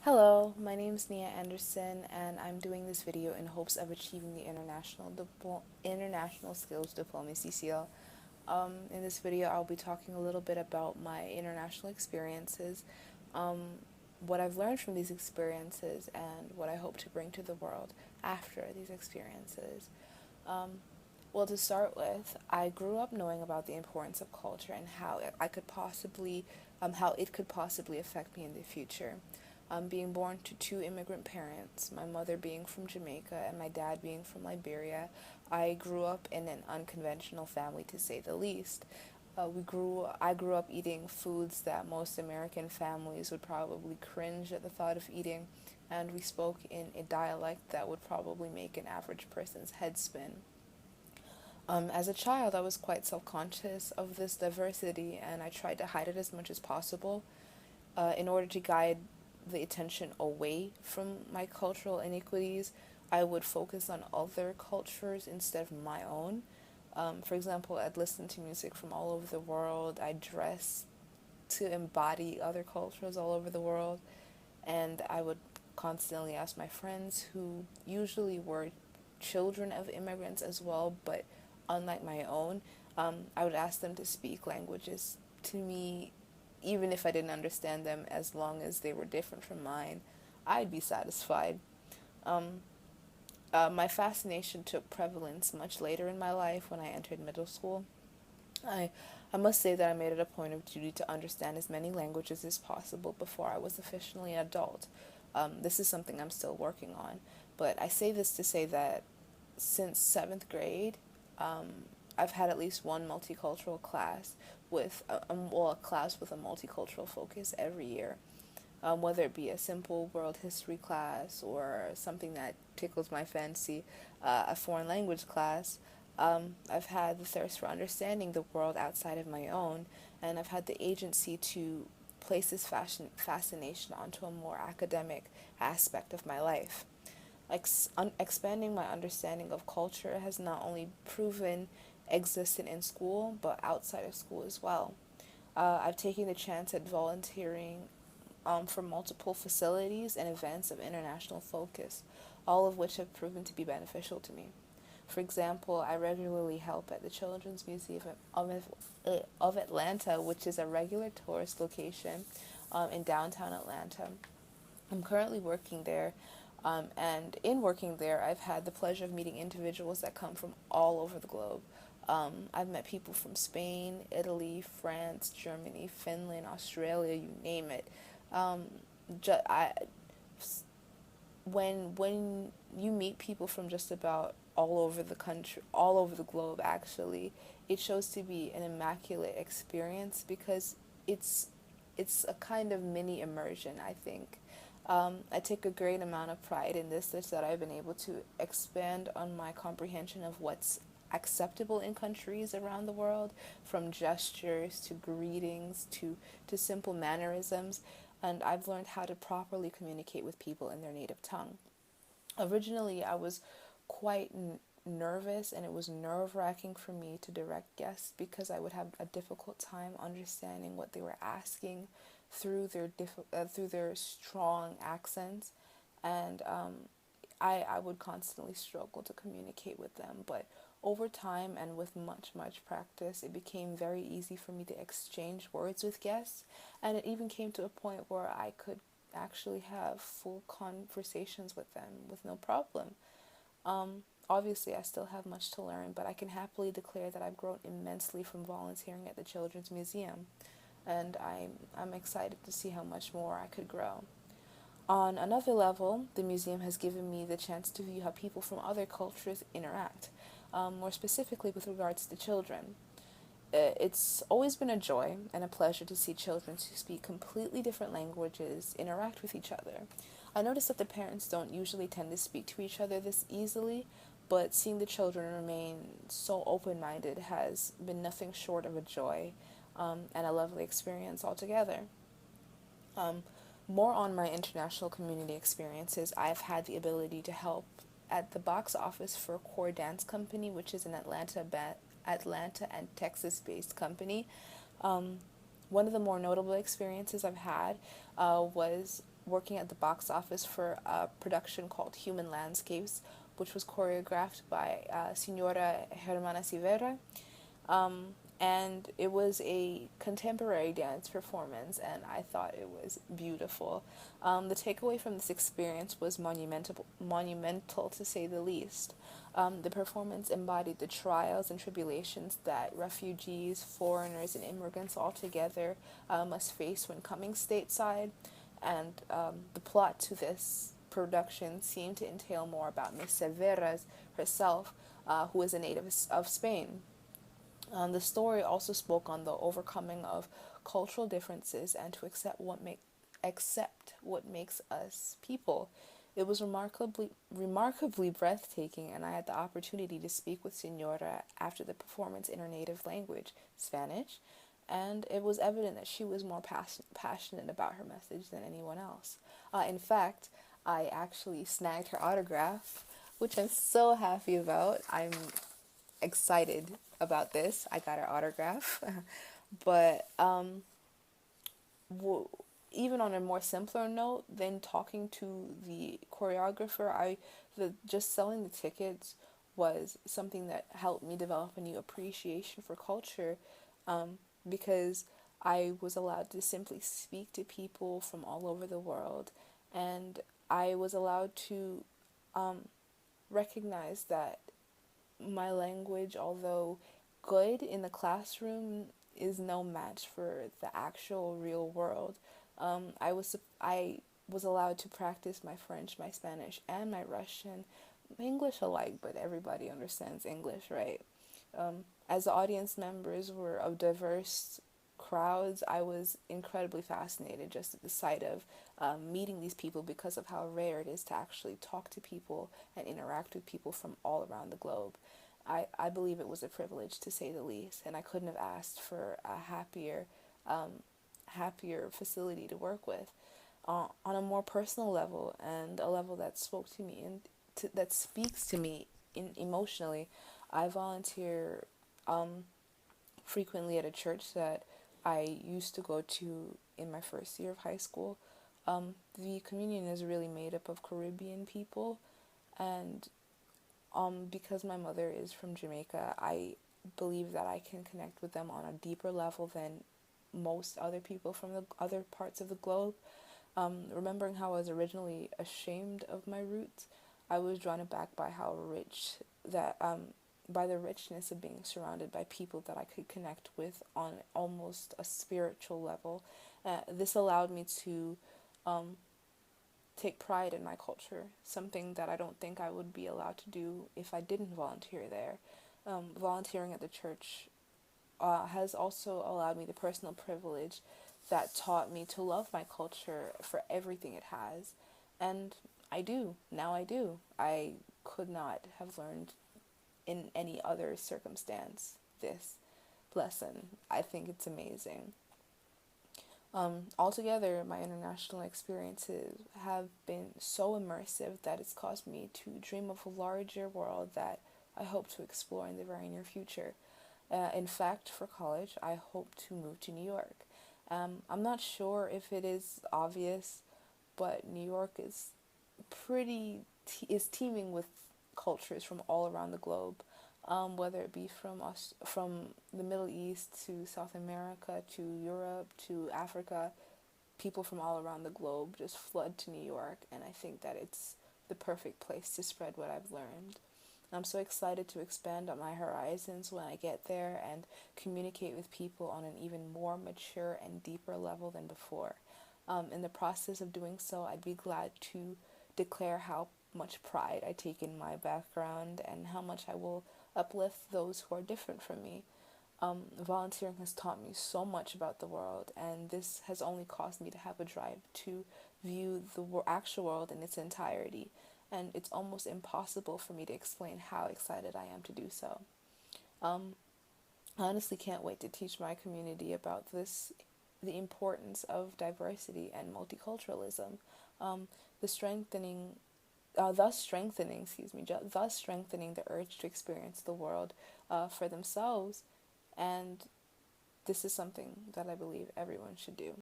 Hello, my name is Nia Anderson, and I'm doing this video in hopes of achieving the International Skills Diploma (CCL). In this video, I'll be talking a little bit about my international experiences, um, what I've learned from these experiences, and what I hope to bring to the world after these experiences. Um, to start with, I grew up knowing about the importance of culture and how it could possibly affect me in the future. Being born to two immigrant parents, my mother being from Jamaica and my dad being from Liberia, I grew up in an unconventional family to say the least. I grew up eating foods that most American families would probably cringe at the thought of eating, and we spoke in a dialect that would probably make an average person's head spin. As a child, I was quite self conscious of this diversity, and I tried to hide it as much as possible in order to guide the attention away from my cultural iniquities. I would focus on other cultures instead of my own. For example, I'd listen to music from all over the world, I'd dress to embody other cultures all over the world, and I would constantly ask my friends, who usually were children of immigrants as well, but unlike my own, I would ask them to speak languages to me, even if I didn't understand them, as long as they were different from mine, I'd be satisfied. Um, my fascination took prevalence much later in my life when I entered middle school. I, I must say that I made it a point of duty to understand as many languages as possible before I was officially an adult. This is something I'm still working on, but I say this to say that since seventh grade, um, I've had at least one multicultural class a class with a multicultural focus every year. Whether it be a simple world history class or something that tickles my fancy, a foreign language class. I've had the thirst for understanding the world outside of my own, and I've had the agency to place this fascination onto a more academic aspect of my life. Expanding my understanding of culture has not only proven existent in school, but outside of school as well. I've taken the chance at volunteering for multiple facilities and events of international focus, all of which have proven to be beneficial to me. For example, I regularly help at the Children's Museum of Atlanta, which is a regular tourist location in downtown Atlanta. I'm currently working there, and in working there, I've had the pleasure of meeting individuals that come from all over the globe. I've met people from Spain, Italy, France, Germany, Finland, Australia, you name it. Um, ju- I, when you meet people from just about all over the country, all over the globe, actually, it shows to be an immaculate experience because it's it's a kind of mini immersion, I think. I take a great amount of pride in this, such that I've been able to expand on my comprehension of what's acceptable in countries around the world, from gestures to greetings to simple mannerisms, and I've learned how to properly communicate with people in their native tongue. Originally, I was quite nervous, and it was nerve wracking for me to direct guests because I would have a difficult time understanding what they were asking through their strong accents, and I would constantly struggle to communicate with them. But over time and with much practice, it became very easy for me to exchange words with guests, and it even came to a point where I could actually have full conversations with them with no problem. Obviously, I still have much to learn, but I can happily declare that I've grown immensely from volunteering at the Children's Museum, and I'm excited to see how much more I could grow. On another level, the museum has given me the chance to view how people from other cultures interact, more specifically with regards to children. It's always been a joy and a pleasure to see children who speak completely different languages interact with each other. I notice that the parents don't usually tend to speak to each other this easily, but seeing the children remain so open minded has been nothing short of a joy, and a lovely experience altogether. Um, More on my international community experiences, I've had the ability to help at the box office for Core Dance Company, which is an Atlanta and Texas based company. Um, One of the more notable experiences I've had was working at the box office for a production called Human Landscapes, which was choreographed by Senora Hermana Sivera. And it was a contemporary dance performance, and I thought it was beautiful. The takeaway from this experience was monumental to say the least. The performance embodied the trials and tribulations that refugees, foreigners, and immigrants altogether must face when coming stateside, and the plot to this production seemed to entail more about Miss Severas herself, who is a native of Spain. The story also spoke on the overcoming of cultural differences and to accept what makes us people. It was remarkably breathtaking, and I had the opportunity to speak with Senora after the performance in her native language, Spanish, and it was evident that she was more passionate about her message than anyone else. In fact, I actually snagged her autograph, which I'm so happy about. I'm excited about this. I got her autograph. But w- even on a more simpler note than talking to the choreographer, the just selling the tickets was something that helped me develop a new appreciation for culture, because I was allowed to simply speak to people from all over the world, and I was allowed to recognize that my language, although good in the classroom, is no match for the actual real world. I was allowed to practice my French, my Spanish, and my Russian, English alike, but everybody understands English, right? As the audience members were of diverse crowds, I was incredibly fascinated just at the sight of meeting these people because of how rare it is to actually talk to people and interact with people from all around the globe. I believe it was a privilege to say the least, and I couldn't have asked for a happier facility to work with. On a more personal level and a level that spoke to me and that speaks to me emotionally, I volunteer frequently at a church that I used to go to in my first year of high school. The communion is really made up of Caribbean people, and because my mother is from Jamaica, I believe that I can connect with them on a deeper level than most other people from the other parts of the globe. Remembering how I was originally ashamed of my roots, I was drawn back by how rich that by the richness of being surrounded by people that I could connect with on almost a spiritual level. This allowed me to take pride in my culture, something that I don't think I would be allowed to do if I didn't volunteer there. Volunteering at the church has also allowed me the personal privilege that taught me to love my culture for everything it has. And I do. Now I do. I could not have learned in any other circumstance this lesson. I think it's amazing. Altogether, my international experiences have been so immersive that it's caused me to dream of a larger world that I hope to explore in the very near future. In fact, for college, I hope to move to New York. I'm not sure if it is obvious, but New York is is teeming with cultures from all around the globe, whether it be from the Middle East to South America to Europe to Africa. People from all around the globe just flood to New York, and I think that it's the perfect place to spread what I've learned. I'm so excited to expand on my horizons when I get there and communicate with people on an even more mature and deeper level than before. In the process of doing so, I'd be glad to declare how much pride I take in my background and how much I will uplift those who are different from me. Volunteering has taught me so much about the world, and this has only caused me to have a drive to view the actual world in its entirety. And it's almost impossible for me to explain how excited I am to do so. Um, I honestly can't wait to teach my community about the importance of diversity and multiculturalism, um, the strengthening, thus strengthening the urge to experience the world for themselves. And this is something that I believe everyone should do.